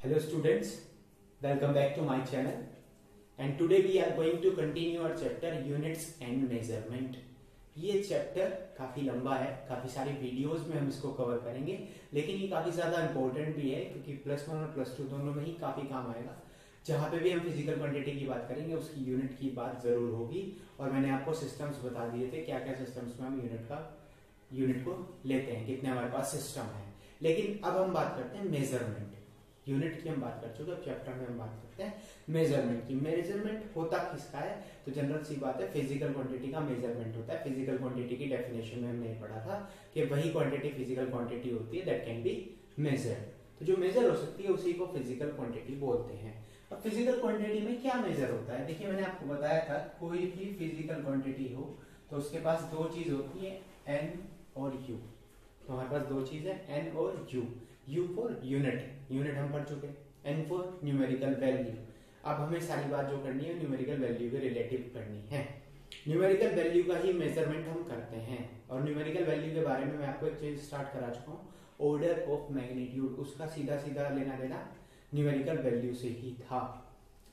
Hello students, welcome back to my channel and today we are going to continue our chapter units and measurement। ये chapter काफी लंबा है, काफी सारी videos में हम इसको कवर करेंगे, लेकिन ये काफी ज्यादा इंपॉर्टेंट भी है क्योंकि प्लस वन और प्लस टू दोनों में ही काफी काम आएगा। जहां पे भी हम फिजिकल क्वांटिटी की बात करेंगे उसकी यूनिट की बात जरूर होगी। और मैंने आपको सिस्टम्स बता दिए थे क्या क्या सिस्टम्स में हम यूनिट को लेते हैं, कितने हमारे पास सिस्टम है। लेकिन अब हम बात करते हैं मेजरमेंट। यूनिट की हम बात कर चुके, अब चैप्टर में हम बात करते हैं मेजरमेंट की। मेजरमेंट होता किसका है? तो जनरल सी बात है, फिजिकल क्वांटिटी का मेजरमेंट होता है। फिजिकल क्वांटिटी की डेफिनेशन में हमने पढ़ा था कि वही क्वांटिटी फिजिकल क्वांटिटी होती है दैट कैन बी मेजर्ड। तो जो मेजर हो सकती है उसी को फिजिकल क्वांटिटी बोलते हैं। अब फिजिकल क्वांटिटी में क्या मेजर होता है? देखिए, मैंने आपको बताया था कोई भी फिजिकल क्वांटिटी हो तो उसके पास दो चीज होती है, एन और यू। तो हमारे पास दो चीज है, एन और यू। यू फॉर यूनिट हम पढ़ चुके, एन फॉर न्यूमेरिकल वैल्यू। अब हमें सारी बात जो करनी है न्यूमेरिकल वैल्यू के रिलेटिव करनी है। न्यूमेरिकल वैल्यू का ही मेजरमेंट हम करते हैं। और न्यूमेरिकल वैल्यू के बारे में मैं आपको एक चीज स्टार्ट करा चुका हूँ, ऑर्डर ऑफ मैग्नीट्यूड। उसका सीधा सीधा लेना देना न्यूमेरिकल वैल्यू से ही था।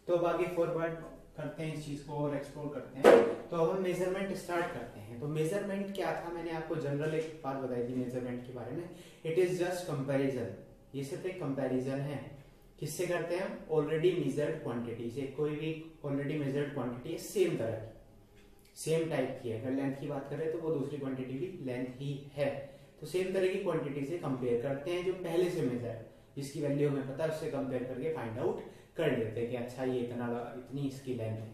तो अब आगे फॉरवर्ड करते हैं इस चीज को और एक्सप्लोर करते हैं। तो अब हम मेजरमेंट स्टार्ट करते हैं। तो मेजरमेंट क्या था? मैंने आपको जनरल एक बात बताई थी मेजरमेंट के बारे में, इट इज जस्ट कंपैरिजन। ये सिर्फ एक कंपैरिजन है। किससे करते हैं हम? ऑलरेडी मेजर्ड क्वांटिटी से। कोई भी ऑलरेडी मेजर्ड क्वांटिटी है सेम तरह की, सेम टाइप की है। अगर लेंथ की बात करें तो वो दूसरी क्वांटिटी भी लेंथ ही है। तो सेम तरह की क्वांटिटी से कंपेयर करते हैं जो पहले से मेजर, जिसकी वैल्यू हमें पता है उससे कंपेयर करके फाइंड आउट कर लेते हैं कि अच्छा ये इतनी इसकी लेंथ है।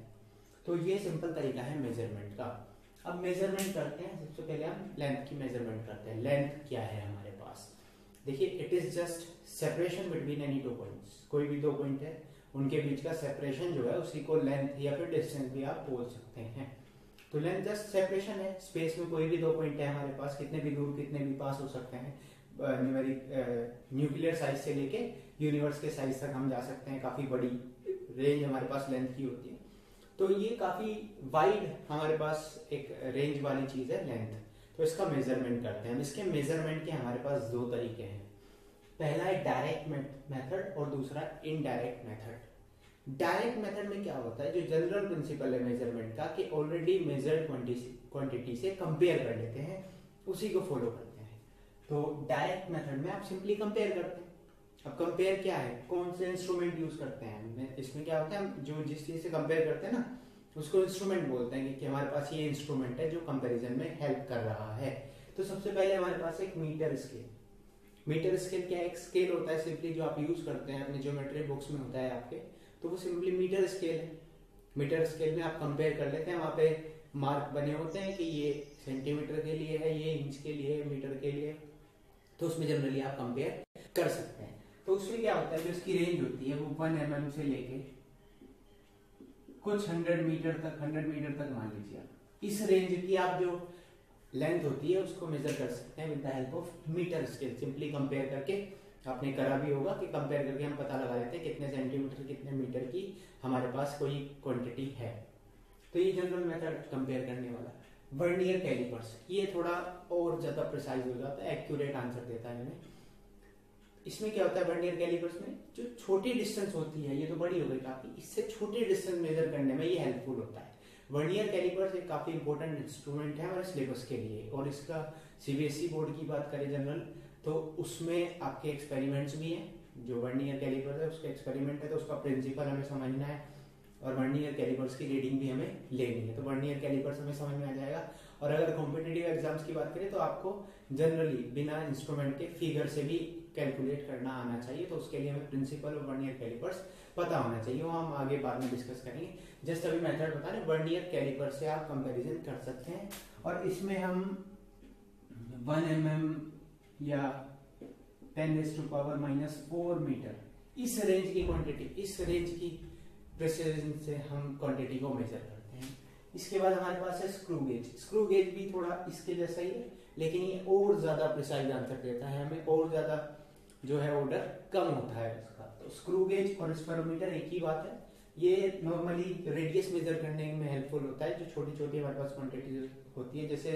तो ये सिंपल तरीका है मेजरमेंट का। अब मेजरमेंट करते हैं, सबसे पहले हम लेंथ की मेजरमेंट करते हैं। लेंथ क्या है हमारे पास? देखिए, it is just separation between any two points. कोई भी दो पॉइंट है उनके बीच का सेपरेशन जो है उसी को लेंथ या फिर डिस्टेंस भी आप बोल सकते हैं। तो लेंथ जस्ट सेपरेशन है। स्पेस में कोई भी दो पॉइंट है हमारे पास, कितने भी दूर कितने भी पास हो सकते हैं। न्यूक्लियर साइज से लेके यूनिवर्स के साइज तक हम जा सकते हैं। काफी बड़ी रेंज हमारे पास लेंथ की होती है। तो ये काफी वाइड हमारे पास एक रेंज वाली चीज है लेंथ। तो इसका मेजरमेंट करते हैं हम। इसके मेजरमेंट के हमारे पास दो तरीके हैं। पहला है डायरेक्ट मेथड और दूसरा इनडायरेक्ट मेथड। डायरेक्ट मेथड में क्या होता है, जो जनरल प्रिंसिपल है मेजरमेंट का, कि ऑलरेडी मेजर्ड क्वांटिटी से कंपेयर कर लेते हैं, उसी को फॉलो करते हैं। तो डायरेक्ट मेथड में आप सिंपली कंपेयर करते हैं। अब कंपेयर क्या है? कौन से इंस्ट्रूमेंट यूज करते हैं? इसमें क्या होता है, हम जो जिस चीज से कंपेयर करते हैं ना उसको इंस्ट्रूमेंट बोलते हैं कि हमारे पास ये इंस्ट्रूमेंट है जो कंपैरिजन में हेल्प कर रहा है। तो सबसे पहले हमारे पास एक मीटर स्केल। मीटर स्केल क्या है? एक स्केल होता है सिंपली जो आप यूज करते हैं अपने ज्योमेट्री बुक्स में होता है आपके, तो वो सिंपली मीटर स्केल है। मीटर स्केल में आप कंपेयर कर लेते हैं, वहां पे मार्क बने होते हैं कि ये सेंटीमीटर के लिए है, ये इंच के लिए, मीटर के लिए। तो उसमें जनरली आप कंपेयर कर सकते हैं। तो उसमें क्या होता है, जो इसकी रेंज होती है वो 1 mm से लेके कुछ 100 मीटर तक मान लीजिए आप, इस रेंज की आप जो लेंथ होती है उसको मेजर कर सकते हैं with the help of meter scale. Simply compare करके, आपने करा भी होगा कि कंपेयर करके हम पता लगा लेते हैं कितने सेंटीमीटर कितने मीटर की हमारे पास कोई क्वांटिटी है। तो ये जनरल मेथड कंपेयर करने वाला। वर्नियर कैलिपर्स, ये थोड़ा और ज्यादा प्रिसाइज हो जाता है, एक्यूरेट आंसर देता है हमें। इसमें क्या होता है, वर्नियर कैलिपर्स में जो छोटी डिस्टेंस होती है, ये तो बड़ी हो गई काफी, इससे छोटी डिस्टेंस मेजर करने में ये हेल्पफुल होता है। वर्नियर कैलिपर्स एक काफी इंपॉर्टेंट इंस्ट्रूमेंट है हमारे सिलेबस के लिए। और इसका सीबीएसई बोर्ड की बात करें जनरल, तो उसमें आपके एक्सपेरिमेंट्स भी हैं। जो वर्नियर कैलिपर्स है उसका एक्सपेरिमेंट है, तो उसका प्रिंसिपल हमें समझना है और वर्नियर कैलिपर्स की रीडिंग भी हमें लेनी है। तो वर्नियर कैलिपर्स हमें समझ में आ जाएगा। और अगर कॉम्पिटिटिव एग्जाम्स की बात करें तो आपको जनरली बिना इंस्ट्रूमेंट के फिगर से भी कैलकुलेट करना आना चाहिए। तो उसके लिए हमें प्रिंसिपल और वर्नियर कैलिपर्स पता होना चाहिए, वो हम आगे बाद में डिस्कस करेंगे। जस्ट अभी मेथड बता रहे, वर्नियर कैलिपर से आप कंपैरिजन कर सकते हैं। और इसमें हम 1 mm या 10⁻⁻⁴ मीटर, इस रेंज की क्वांटिटी, इस रेंज की प्रिसिजन से हम क्वांटिटी को मेजर करते हैं। इसके बाद हमारे पास है स्क्रू गेज। स्क्रू गेज भी थोड़ा इसके जैसा ही है, लेकिन ये और ज्यादा प्रिसाइज आंसर देता है हमें, और ज्यादा जो है ऑर्डर कम होता है इसका। तो स्क्रू गेज और स्पेरोमीटर एक ही बात है। ये नॉर्मली रेडियस मेजर करने में हेल्पफुल होता है। जो छोटी छोटी हमारे पास क्वांटिटी होती है, जैसे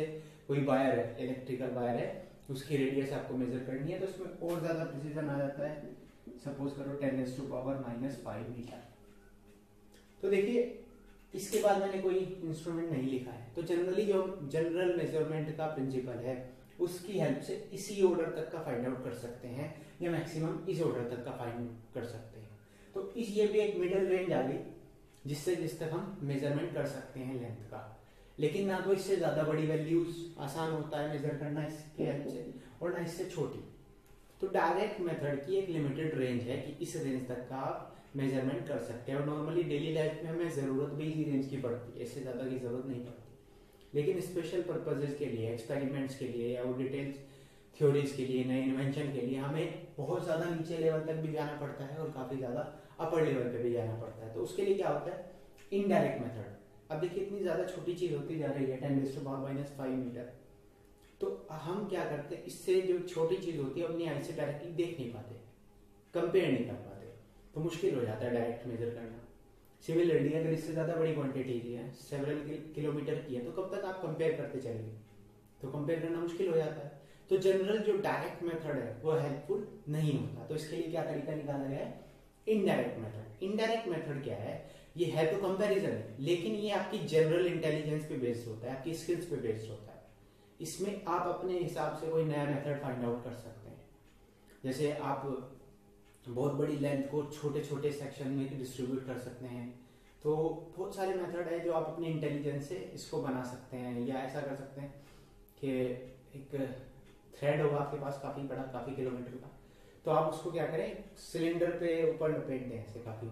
कोई वायर है, इलेक्ट्रिकल वायर है, उसकी रेडियस आपको मेजर करनी है, तो उसमें और ज्यादा प्रिसीजन आ जाता है। सपोज करो 10⁻⁻⁵ मीटर। तो देखिए इसके बाद मैंने कोई इंस्ट्रूमेंट नहीं लिखा है, तो जनरली जो जनरल मेजरमेंट का प्रिंसिपल है उसकी हेल्प से इसी ऑर्डर तक का फाइंड आउट कर सकते हैं, या मैक्सिमम इस ऑर्डर तक का फाइंड कर सकते हैं। तो इस ये भी एक मिडिल रेंज आ गई जिस तक हम मेजरमेंट कर सकते हैं लेंथ का, लेकिन ना तो इससे ज्यादा बड़ी वैल्यूज आसान होता है मेजर करना इसके हेल्प से, और ना इससे छोटी। तो डायरेक्ट मेथड की एक लिमिटेड रेंज है कि इस रेंज तक का आप मेजरमेंट कर सकते हैं, और नॉर्मली डेली लाइफ में हमें जरूरत भी इसी रेंज की पड़ती है, इससे ज्यादा की जरूरत नहीं पड़ती। लेकिन स्पेशल पर्पजेज के लिए, एक्सपेरिमेंट्स के लिए या डिटेल्स थ्योरीज के लिए, नए इन्वेंशन के लिए हमें बहुत ज्यादा नीचे लेवल तक भी जाना पड़ता है और काफी ज्यादा अपर लेवल पे भी जाना पड़ता है। तो उसके लिए क्या होता है, इनडायरेक्ट मेथड। अब देखिए इतनी ज्यादा छोटी चीज होती जा रही है 10⁻⁻⁵ मीटर, तो हम क्या करते हैं, इससे जो छोटी चीज होती है अपनी आई से डायरेक्टली देख नहीं पाते, कंपेयर नहीं कर पाते, तो मुश्किल हो जाता है डायरेक्ट मेजर करना। सिमिलरली अगर इससे ज्यादा बड़ी क्वांटिटी है, सेवरल किलोमीटर की है, तो कब तक आप कंपेयर करते चलेंगे, तो कंपेयर करना मुश्किल हो जाता है। तो जनरल जो डायरेक्ट मेथड है वो हेल्पफुल नहीं होता, तो इसके लिए क्या तरीका निकाला गया है, इनडायरेक्ट मेथड। इनडायरेक्ट मेथड क्या है, ये है तो कंपैरिजन है, लेकिन ये आपकी जनरल इंटेलिजेंस पे बेस्ड होता है, आपकी स्किल्स पे बेस्ड होता है। इसमें आप अपने हिसाब से कोई नया मेथड फाइंड आउट कर सकते हैं। जैसे आप बहुत बड़ी लेंथ को छोटे छोटे सेक्शन में डिस्ट्रीब्यूट कर सकते हैं, तो बहुत सारे मेथड है जो आप अपने इंटेलिजेंस से इसको बना सकते हैं। या ऐसा कर सकते हैं कि एक थ्रेड होगा आपके पास काफी बड़ा, काफी किलोमीटर का, तो आप उसको क्या करें, सिलेंडर पे ऊपर लपेट दें ऐसे काफी,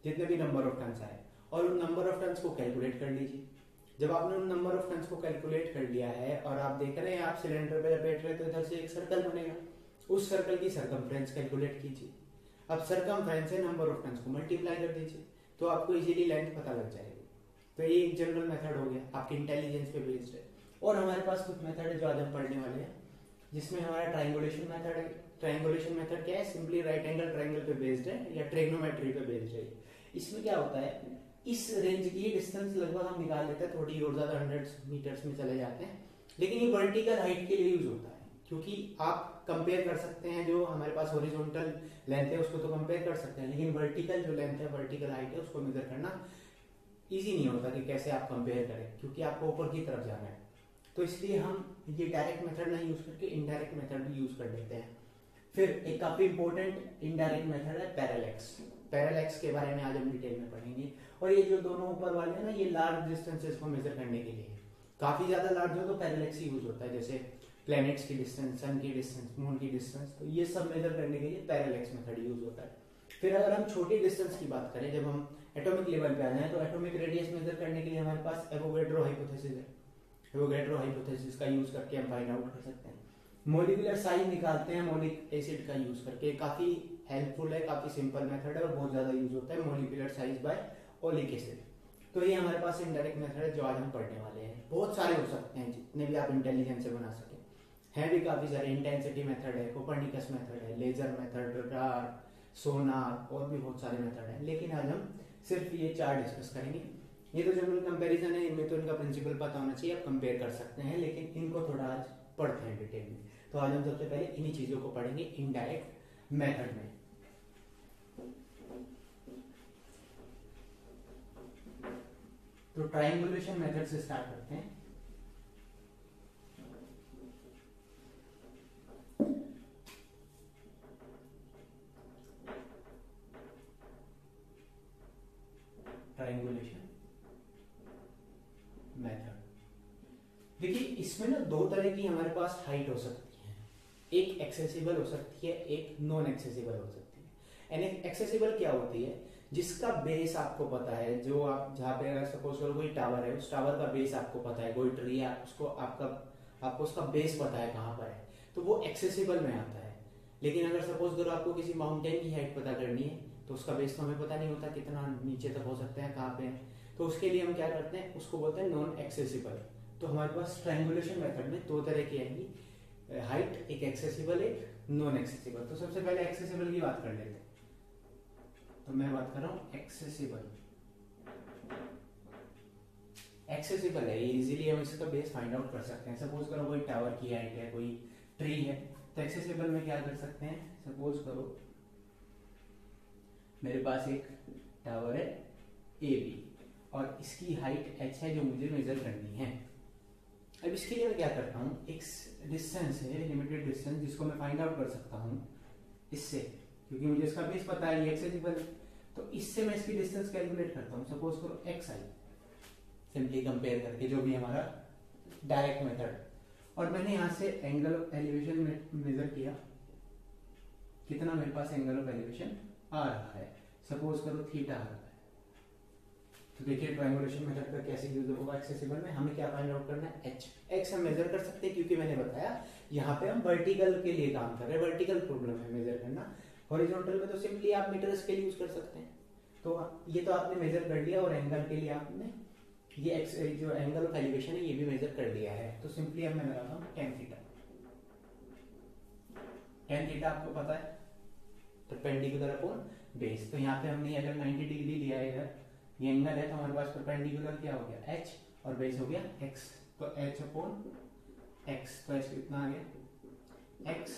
जितने भी नंबर ऑफ टन्स आए, और उन नंबर ऑफ टन्स को कैलकुलेट कर लीजिए। जब आपने उन नंबर ऑफ टन्स को कैलकुलेट कर लिया है और आप देख रहे हैं आप सिलेंडर पे लपेट रहे, तो इधर से एक सर्कल बनेगा, उस सर्कल की सरकमफ्रेंस कैलकुलेट कीजिए। अब सरकमफ्रेंस से नंबर ऑफ टन्स को मल्टीप्लाई कर दीजिए, तो आपको इजीली लेंथ पता लग जाएगी। तो ये एक जनरल मेथड हो गया, आपके इंटेलिजेंस पे बेस्ड है। और हमारे पास कुछ मेथड है जो आज हम पढ़ने वाले हैं, जिसमें हमारा ट्रायंगुलेशन मेथड है। ट्रायंगुलेशन मेथड क्या है, सिंपली राइट एंगल ट्रायंगल पे बेस्ड है या ट्रिग्नोमेट्री पे बेस्ड है। इसमें क्या होता है, इस रेंज की डिस्टेंस लगभग हम निकाल लेते हैं, थोड़ी और ज्यादा 100 मीटर्स में चले जाते हैं, लेकिन ये वर्टिकल हाइट के लिए यूज होता है, क्योंकि आप कंपेयर कर सकते हैं जो हमारे पास हॉरिजॉन्टल लेंथ है उसको तो कंपेयर कर सकते हैं, लेकिन वर्टिकल जो लेंथ है, वर्टिकल हाइट है, उसको मेजर करना इजी नहीं होता कि कैसे आप कंपेयर करें, क्योंकि आपको ऊपर की तरफ जाना है। तो इसलिए हम ये डायरेक्ट मेथड नहीं यूज करके इनडायरेक्ट मेथड भी यूज कर लेते हैं। फिर एक काफी इंपॉर्टेंट इनडायरेक्ट मेथड है पैरेलैक्स। पैरेलैक्स के बारे में आज हम डिटेल में पढ़ेंगे। और ये जो दोनों ऊपर वाले हैं ना, ये लार्ज डिस्टेंसेस को मेजर करने के लिए, काफी ज्यादा लार्ज हो तो पैरेलैक्स ही यूज होता है, जैसे प्लैनेट्स की डिस्टेंस, सन की डिस्टेंस, मून की डिस्टेंस, तो ये सब मेजर करने के लिए पैरेलैक्स मेथड यूज होता है। फिर अगर हम छोटी डिस्टेंस की बात करें, जब हम एटॉमिक लेवल पे आ जाए, तो एटॉमिक रेडियस मेजर करने के लिए हमारे पास एवोगैड्रो हाइपोथेसिस है। एवोगैड्रो हाइपोथेसिस का यूज करके हम फाइंड आउट कर सकते हैं। मॉलिक्यूलर साइज निकालते हैं मॉलिक एसिड का यूज करके, काफी हेल्पफुल है, काफी सिंपल मेथड है और बहुत ज्यादा यूज होता है, molecular size by oleic acid. तो ये हमारे पास इनडायरेक्ट मेथड है जो आज हम पढ़ने वाले हैं। बहुत सारे हो सकते हैं, जितने भी आप इंटेलिजेंस से बना सके हैं भी काफी सारे। इंटेंसिटी मेथड है, कोपर्निकस मेथड है, लेजर मेथड, रडार, सोनार, और भी बहुत सारे मेथड हैं, लेकिन आज हम सिर्फ ये 4 डिस्कस करेंगे। ये तो जनरल कंपैरिजन है, इनमें तो इनका प्रिंसिपल पता होना चाहिए, आप कंपेयर कर सकते हैं, लेकिन इनको थोड़ा आज पढ़ते हैं डिटेल में। तो आज हम सबसे पहले इन्हीं चीजों को पढ़ेंगे इनडायरेक्ट मेथड में। तो ट्रायंगुलेशन मेथड से स्टार्ट करते हैं। ट्रायंगुलेशन मेथड, देखिए इसमें ना 2 तरह की हमारे पास हाइट हो सकती है, एक एक्सेसिबल हो सकती है, एक नॉन एक्सेसिबल हो सकती है। यानी एक्सेसिबल क्या होती है, जिसका बेस आपको पता है, जो आप जहाँ पे अगर सपोज करो कोई टावर है, उस टावर का बेस आपको पता है, कोई ट्री है, उसको आपको उसका बेस पता है कहाँ पर है, तो वो एक्सेसिबल में आता है। लेकिन अगर सपोज करो आपको किसी माउंटेन की हाइट पता करनी है, तो उसका बेस तो हमें पता नहीं होता कितना नीचे तक हो सकते हैं, कहाँ पे है, तो उसके लिए हम क्या करते हैं, उसको बोलते हैं नॉन एक्सेसिबल। तो हमारे पास ट्रायंगुलेशन मेथड में 2 तरह की आएंगी हाइट, एक एक्सेसिबल, एक नॉन एक्सेसिबल। तो सबसे पहले एक्सेसिबल की बात कर लेते हैं। तो मैं बात कर रहा हूं एक्सेसिबल। एक्सेसिबल है, इजीली हम इसका बेस फाइंड आउट कर सकते हैं। सपोज करो कोई टावर की हाइट है, कोई ट्री है, तो एक्सेसिबल में क्या कर सकते हैं, सपोज करो मेरे पास एक टावर है ए बी और इसकी हाइट h है जो मुझे मेजर करनी है। अब इसके लिए मैं क्या करता हूँ, एक डिस्टेंस है, लिमिटेड डिस्टेंस, जिसको मैं फाइंड आउट कर सकता हूँ इससे, क्योंकि मुझे इसका बेस पता है, ये एक्सेसिबल है, तो इससे मैं इसकी डिस्टेंस कैलकुलेट करता हूँ। सपोज करो एक्स आई, सिंपली कंपेयर करके, जो भी हमारा डायरेक्ट मेथड, और मैंने यहाँ से एंगल ऑफ एलिवेशन मेजर किया, कितना मेरे पास एंगल ऑफ एलिवेशन आ रहा है, सपोज करो थीटा आ रहा है। तो देखिए ट्रायंगुलेशन मेथड का कैसे यूज होगा एक्सेसिबल में। हमें क्या फाइंड आउट करना है, एच। एक्स हम मेजर कर सकते हैं क्योंकि मैंने बताया यहाँ पे हम वर्टिकल के लिए काम कर रहे हैं, वर्टिकल प्रॉब्लम है मेजर करना। हॉरिजॉन्टल में तो सिंपली आप मीटर स्केल यूज कर सकते हैं। तो ये तो आपने मेजर कर लिया, और एंगल के लिए आपने ये एक्स जो एंगल ऑफ एलिवेशन है ये भी मेजर कर लिया है। तो सिंपली अब मैं लगाता हूँ टेन थीटा। टेन थीटा आपको पता है परपेंडिकुलर अपॉन बेस। तो यहाँ पे हमने अगर 90 डिग्री लिया है इधर, ये एंगल है, तो हमारे पास परपेंडिकुलर क्या हो गया h, और बेस हो गया x, तो h अपॉन x, तो h कितना आ गया x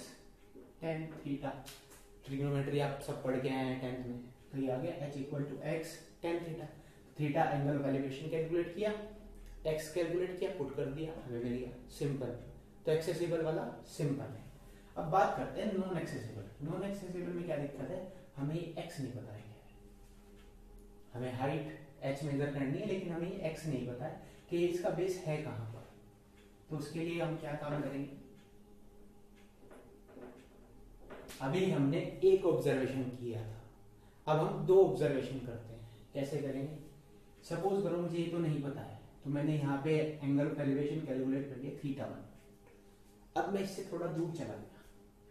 टेन थीटा। ट्रिग्नोमेट्री आप सब पढ़ के आए हैं 10th में, तो ये आ गया h equal to x ten theta. Theta angle of elevation calculate किया, x कैलकुलेट किया, पुट कर दिया, हमें मिल गया सिंपल। तो एक्सेसिबल वाला सिंपल है। अब बात करते हैं नॉन एक्सेसिबल। नॉन एक्सेसिबल में क्या दिक्कत है, हमें x नहीं पता है, हमें हाइट h मेजर करनी है, लेकिन हमें ये x नहीं पता है कि इसका बेस है कहां पर। तो उसके लिए हम क्या काम करेंगे, अभी हमने एक ऑब्जर्वेशन किया था, अब हम दो ऑब्जर्वेशन करते हैं। कैसे करेंगे, सपोज करो मुझे ये तो नहीं पता है, तो मैंने यहाँ पे एंगल ऑफ एलिवेशन कैलकुलेट कर लिया थीटा 1। अब मैं इससे थोड़ा दूर चला गया,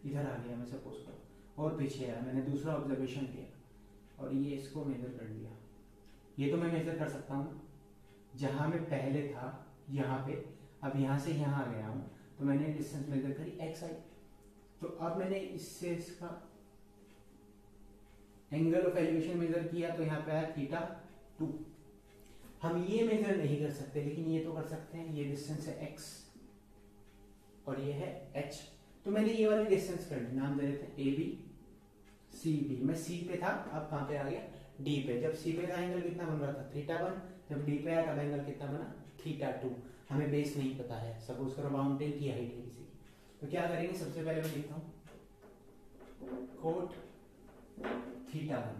इधर आ गया मैं सपोज करो, और पीछे आया, मैंने दूसरा ऑब्जर्वेशन किया और ये इसको मेजर कर लिया। ये तो मैं मेजर कर सकता हूँ, जहां मैं पहले था यहाँ पे, अब यहाँ से यहाँ आ गया हूँ, तो मैंने डिस्टेंस मेजर करी एक्स आई। तो अब मैंने इससे इसका एंगल ऑफ एलिवेशन मेजर किया, तो यहाँ पे आया थीटा 2। हम ये मेजर नहीं कर सकते, लेकिन ये तो कर सकते हैं। ये डिस्टेंस है x और ये है h, तो मैंने ये वाली डिस्टेंस कर दी, नाम दे देते हैं ए बी सी बी। मैं सी पे था, अब कहाँ पे आ गया, डी पे। जब सी पे था एंगल कितना बन रहा था, थीटा 1, जब डी पे आया तब एंगल कितना बना, थीटा 2। हमें बेस नहीं पता है, सपोज करो माउंटेन की हाइट है किसी की, तो क्या करेंगे, सबसे पहले मैं लिखता हूँ कोट थीटा 1।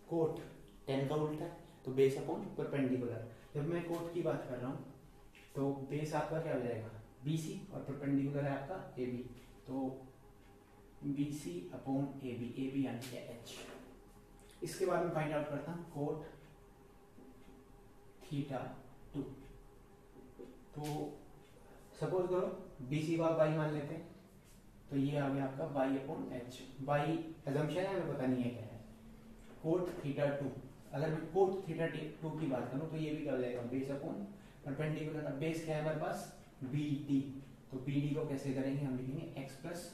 कोट 10 का उल्टा है, तो बेस अपॉन परपेंडिकुलर। जब मैं कोट की बात कर रहा हूँ तो बेस आपका क्या हो जाएगा, BC, और परपेंडिकुलर है आपका AB, तो BC अपॉन AB यानी कि H। इसके बाद में फाइंड आउट करता हूँ कोट थीटा 2। तो सपोज करो BC को आप y मान लेते हैं, तो ये आ गया आपका y upon h। y assumption है, हमें पता नहीं है क्या है। कोट थीटा 2, अगर मैं कोट थीटा 2 की बात करूँ तो ये भी क्या हो जाएगा, बेस अपॉन परपेंडिकुलर। अब बेस क्या है हमारे पास, BD, तो BD को कैसे करेंगे, हम लिखेंगे x प्लस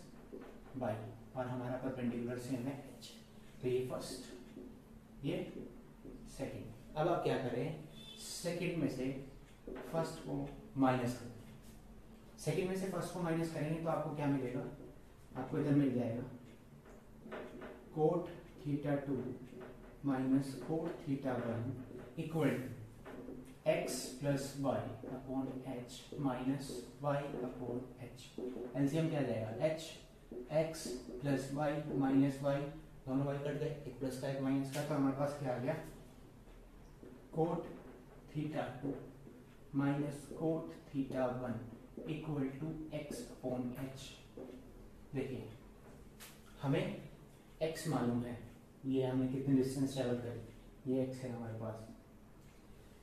y, और हमारा परपेंडिकुलर सेम है h। तो ये फर्स्ट, ये सेकंड। अब आप क्या करें, सेकंड में से फर्स्ट को माइनस करें। सेकंड में से फर्स्ट को माइनस करेंगे तो आपको क्या मिलेगा, आपको इधर मिल जाएगा cot theta 2 minus cot theta 1 equal to x plus y upon h minus y upon h. LCM क्या जाएगा, h x plus y minus y, दोनों वाई कट गए, एक प्लस का एक माइनस का, तो हमारे पास क्या आ गया, cot theta 2 minus cot theta 1 equal to x upon h. देखिए हमें x मालूम है, ये हमें कितनी डिस्टेंस ट्रेवल करी, ये x है हमारे पास,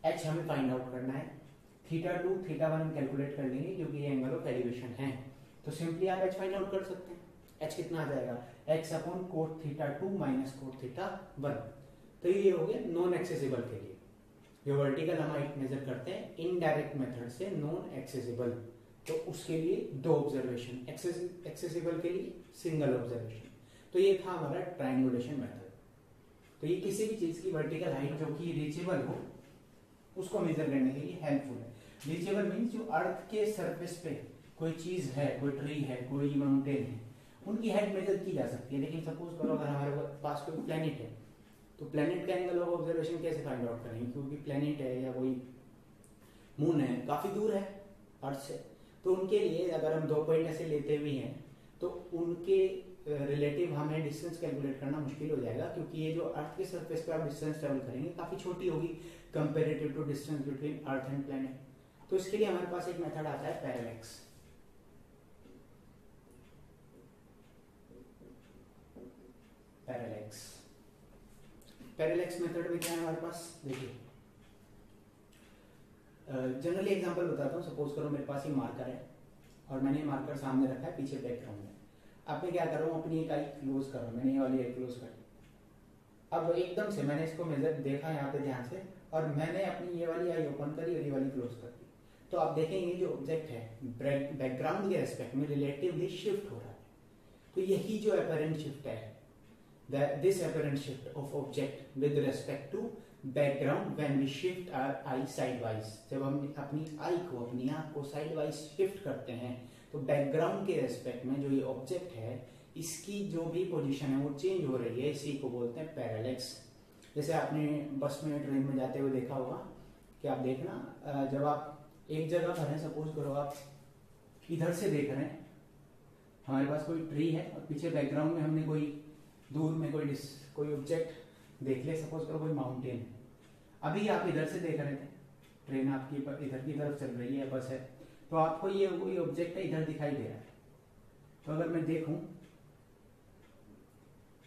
h हमें फाइंड आउट करना है। थीटा 2 थीटा 1 हम कैलकुलेट कर लेंगे क्योंकि ये एंगल ऑफ एलिवेशन है, तो सिंपली आप h फाइंड आउट कर सकते हैं। h कितना आ जाएगा, x upon coat theta 2 minus cot theta 1। तो ये हो गया नॉन एक्सेसिबल के लिए, जो वर्टिकल हम हाइट मेजर करते हैं इनडायरेक्ट मेथड से, नॉन एक्सेसिबल, तो उसके लिए दो ऑब्जर्वेशन, एक्सेसिबल के लिए सिंगल ऑब्जर्वेशन। तो ये था हमारा ट्रायंगुलेशन मेथड। तो ये किसी भी चीज की वर्टिकल हाइट जो कि रीचेबल हो उसको मेजर करने के लिए हेल्पफुल है। रीचेबल मीन्स जो अर्थ के सरफेस पे कोई चीज है, कोई ट्री है, कोई माउंटेन है, उनकी हाइट मेजर की जा सकती है। लेकिन सपोज करो अगर हमारे पास कोई प्लेनेट है तो प्लेनेट का एंगल ऑफ ऑब्जर्वेशन कैसे फाइंड आउट करेंगे, क्योंकि प्लेनेट है या कोई मून है काफी दूर है अर्थ से, तो उनके लिए अगर हम 2 पॉइंट ऐसे लेते हुए हैं तो उनके रिलेटिव हमें डिस्टेंस कैलकुलेट करना मुश्किल हो जाएगा, क्योंकि ये जो अर्थ के सरफेस पे आप डिस्टेंस ट्रेवल करेंगे काफी छोटी होगी comparative to distance between earth and planet. तो इसके लिए हमारे पास एक मेथड आता है पैरेलैक्स। पैरेलैक्स मेथड में क्या है हमारे पास, देखिए जनरली एग्जांपल बताता हूँ। सपोज करो मेरे पास ये मार्कर है और मैंने मार्कर सामने रखा है, पीछे बैकग्राउंड है। अब मैं क्या कर रहा हूँ, अपनी एक आई क्लोज कर रहा हूँ, मैंने ये वाली आई क्लोज कर दी। अब एकदम से मैंने इसको मेजर देखा यहाँ पे ध्यान से, और मैंने अपनी ये वाली आई ओपन करी और ये वाली क्लोज कर दी। तो आप देखेंगे जो ऑब्जेक्ट है बैकग्राउंड के रेस्पेक्ट में रिलेटिवली शिफ्ट हो रहा है। तो यही जो अपरेंट शिफ्ट है, this apparent shift of object with respect to background when we shift our eye sidewise, जब हम अपनी आई को, अपनी आंख को साइडवाइज शिफ्ट करते हैं तो बैकग्राउंड के रेस्पेक्ट में जो ये ऑब्जेक्ट है इसकी जो भी पोजीशन है वो चेंज हो रही है। इसी को बोलते हैं पैरेलैक्स। जैसे आपने बस में ट्रेन में जाते हुए देखा होगा कि आप देखना जब आप एक जगह पर हैं, सपोज करो आप इधर से देख रहे हैं, हमारे पास कोई ट्री है और पीछे बैकग्राउंड में हमने कोई दूर में कोई ऑब्जेक्ट देख ले, सपोज करो कोई माउंटेन है। अभी आप इधर से देख रहे थे, ट्रेन आपकी इधर की तरफ चल रही है, बस है, तो आपको ये वही ऑब्जेक्ट है इधर दिखाई दे रहा है। तो अगर मैं देखूं,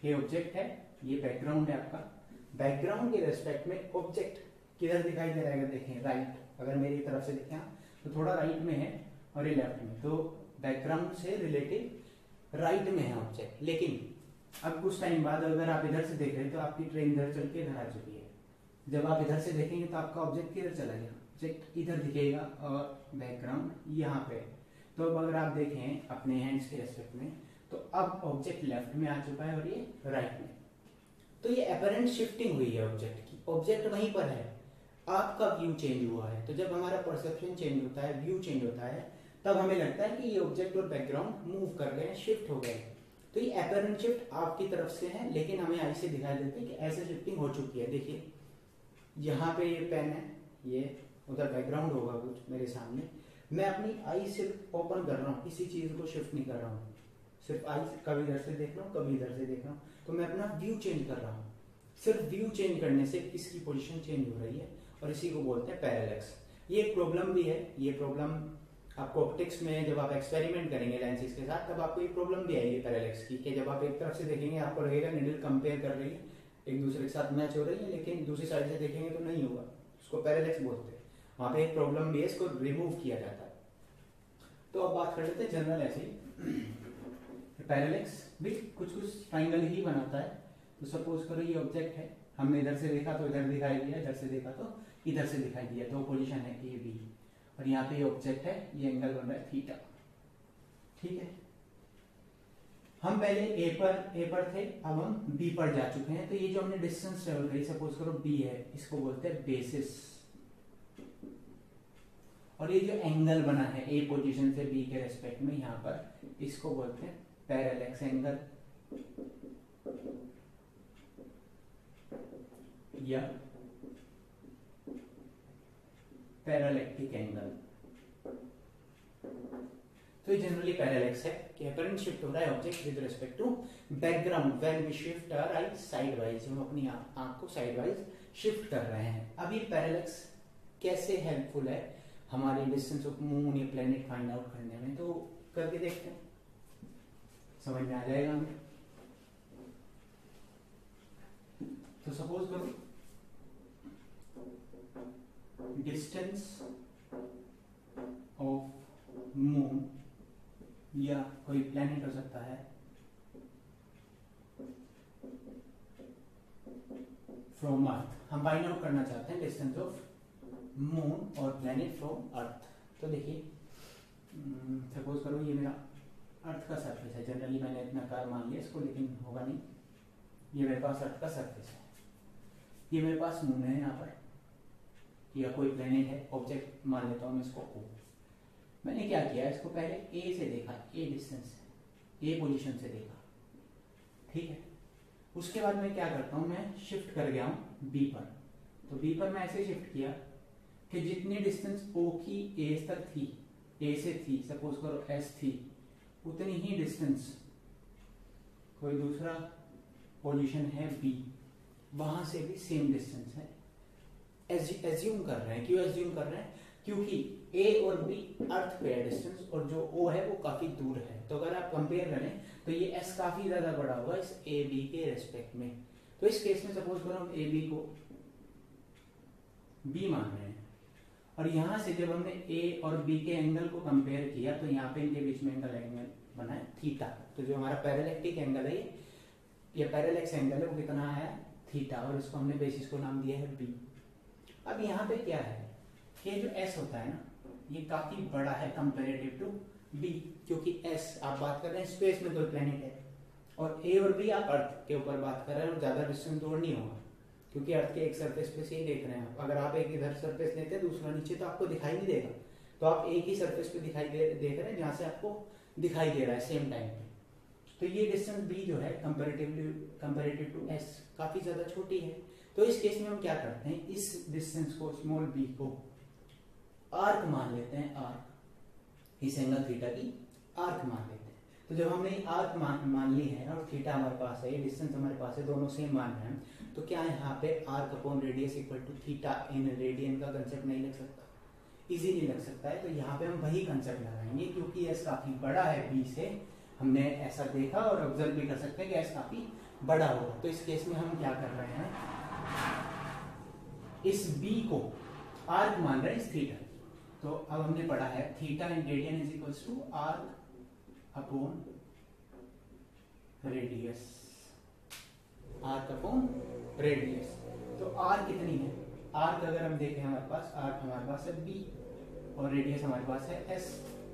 ये ऑब्जेक्ट है, ये बैकग्राउंड है आपका, बैकग्राउंड के रेस्पेक्ट में ऑब्जेक्ट किधर दिखाई दे रहा है, अगर देखें राइट, अगर मेरी तरफ से देखें तो थोड़ा राइट में है और ये लेफ्ट में, तो बैकग्राउंड से रिलेटिव राइट में है ऑब्जेक्ट। लेकिन अब कुछ टाइम बाद अगर आप इधर से देख रहे हैं तो आपकी ट्रेन इधर चल के इधर आ चुकी है। जब आप इधर से देखेंगे तो आपका ऑब्जेक्ट किधर चला गया, ऑब्जेक्ट इधर दिखेगा और बैकग्राउंड यहाँ पे। तो अब अगर आप देखें अपने हैंड्स के रेस्पेक्ट में, तो अब ऑब्जेक्ट लेफ्ट में आ चुका है और ये राइट में। तो ये अपरेंट शिफ्टिंग हुई है ऑब्जेक्ट की, ऑब्जेक्ट वहीं पर है, आपका व्यू चेंज हुआ है। तो जब हमारा परसेप्शन चेंज होता है, व्यू चेंज होता है, तब हमें लगता है कि ये ऑब्जेक्ट और बैकग्राउंड मूव कर गए, शिफ्ट हो गए। तो ये अपरेंट शिफ्ट आपकी तरफ से है, लेकिन हमें आई से दिखाई देते हैं कि ऐसे शिफ्टिंग हो चुकी है। देखिए यहाँ पे ये पेन है, ये उधर बैकग्राउंड होगा कुछ मेरे सामने, मैं अपनी आई सिर्फ ओपन कर रहा हूँ, किसी चीज को शिफ्ट नहीं कर रहा हूँ, सिर्फ आई कभी इधर से देख रहा हूँ, कभी इधर से देख रहा हूँ, तो मैं अपना व्यू चेंज कर रहा हूँ। सिर्फ व्यू चेंज करने से इसकी पोजीशन चेंज हो रही है, और इसी को बोलते हैं पैरेलैक्स। ये एक प्रॉब्लम भी है, ये प्रॉब्लम आपको ऑप्टिक्स में जब आप एक्सपेरिमेंट करेंगे लेंसेज के साथ, तब आपको ये प्रॉब्लम भी आएगी पैरेलैक्स की, कि जब आप एक तरफ से देखेंगे आपको लगेगा नीडल कंपेयर कर रही है, एक दूसरे के साथ मैच हो रही है, लेकिन दूसरी साइड से देखेंगे तो नहीं होगा, उसको पैरेलैक्स बोलते हैं। वहां पे एक प्रॉब्लम भी है, इसको रिमूव किया जाता है। तो अब बात कर लेते हैं जनरल ऐसे ही। पैरेलैक्स भी कुछ ट्राइंगल ही बनाता है। तो सपोज करो ये ऑब्जेक्ट है, हमने इधर से देखा तो इधर दिखाई दिया, इधर से देखा तो इधर से दिखाई दिया, दो पोजीशन है ए बी, और यहाँ पे ये ऑब्जेक्ट है, ये एंगल बन रहा है थीटा। ठीक है, हम पहले ए पर थे, अब हम बी पर जा चुके हैं। तो ये जो हमने डिस्टेंस ट्रेवल करी, सपोज करो बी है, इसको बोलते हैं बेसिस। और ये जो एंगल बना है ए पोजीशन से बी के रेस्पेक्ट में यहाँ पर, इसको बोलते हैं पैरेलैक्स एंगल या पैरालैक्टिक एंगल। तो ये जनरली पैरालैक्स है कि अपरेंट शिफ्ट हो रहा है object with respect to background when we shift our eye sidewise, हम अपनी आंख को साइडवाइज शिफ्ट कर रहे हैं। अब ये पैरालैक्स कैसे हेल्पफुल है हमारे डिस्टेंस ऑफ मून या प्लेनेट फाइंड आउट करने में, तो करके देखते हैं, समझ में आ जाएगा हमें। तो सपोज करो डिस्टेंस ऑफ मून या कोई प्लेनेट हो सकता है फ्रॉम अर्थ, हम फाइंड आउट करना चाहते हैं डिस्टेंस ऑफ मून और प्लेनेट फ्रॉम अर्थ। तो देखिए सपोज करो ये मेरा अर्थ का सरफेस है, जनरली मैंने इतना कार मान लिया इसको, लेकिन होगा नहीं, ये मेरे पास अर्थ का सरफेस है, ये मेरे पास मून है यहाँ पर, या कोई प्लेनेट है, ऑब्जेक्ट मान लेता हूँ मैं इसको O। मैंने क्या किया, इसको पहले ए से देखा, ए डिस्टेंस से, ए पोजीशन से देखा, ठीक है। उसके बाद मैं क्या करता हूँ, मैं शिफ्ट कर गया हूँ बी पर। तो बी पर मैं ऐसे शिफ्ट किया कि जितनी डिस्टेंस ओ की ए तक थी, ए से थी, सपोज करो एस थी, उतनी ही डिस्टेंस कोई दूसरा पोजीशन है बी, वहां से भी सेम डिस्टेंस है। एज्यूम कर रहे हैं, क्यों एज्यूम कर रहे हैं, क्योंकि ए और बी अर्थ पे है डिस्टेंस और जो ओ है वो काफी दूर है। तो अगर आप कंपेयर करें तो ये एस काफी ज्यादा बड़ा होगा इस ए बी के रेस्पेक्ट में। तो इस केस में सपोज करो हम ए बी को बी मान रहे हैं और यहां से जब हमने ए और बी के एंगल को कंपेयर किया तो यहाँ पे इनके बीच में एंगल बना है थीटा। तो जो हमारा पैरेलैक्टिक एंगल है, ये पैरेलैक्स एंगल है, वो कितना है थीटा, और इसको हमने बेसिस को नाम दिया है बी। अब यहाँ पे क्या है, ये जो एस होता है ना, ये काफी बड़ा है कंपेरेटिव टू बी, क्योंकि एस आप बात कर रहे हैं स्पेस में कोई प्लेनेट है, और ए और बी आप अर्थ के ऊपर बात कर रहे हैं और ज्यादा डिस्टेंस दूर नहीं होगा, क्योंकि अर्थ के एक सरफेस पे से ही देख रहे हैं। अगर आप एक इधर सरफेस लेते हैं दूसरा नीचे, तो आपको दिखाई नहीं देगा। तो आप एक ही सरफेस पे देख रहे हैं जहां से आपको दिखाई दे रहा है सेम टाइम पे। तो ये डिस्टेंस बी जो है कंपेरेटिव टू एस काफी ज्यादा छोटी है। तो इस केस में हम क्या करते हैं, इस डिस्टेंस को स्मॉल बी को आर्क मान लेते हैं, आर्क, इस एंगल थीटा की आर्क मान लेते हैं। तो जब हमने आर्क मान ली है और थीटा हमारे पास है, ये डिस्टेंस हमारे पास है, दोनों सेम मान रहे हैं, तो क्या यहाँ पे arc upon radius equal to theta in radian का कंसेप्ट नहीं लग सकता, इजीली लग सकता है। तो यहाँ पे हम वही कंसेप्ट लगाएंगे, क्योंकि एस काफी बड़ा है बी से, हमने ऐसा देखा और ऑब्जर्व भी कर सकते हैं कि एस काफी बड़ा होगा। तो इस केस में हम क्या कर रहे हैं, इस बी को आर्क मान रहे हैं इस थीटा। तो अब हमने पढ़ा है theta in radian is equals to arc upon radius, arc upon radius. तो आर्क कितनी है, आर्क अगर हम देखें हमारे पास, आर्क हमारे पास है बी और रेडियस हमारे पास है एस।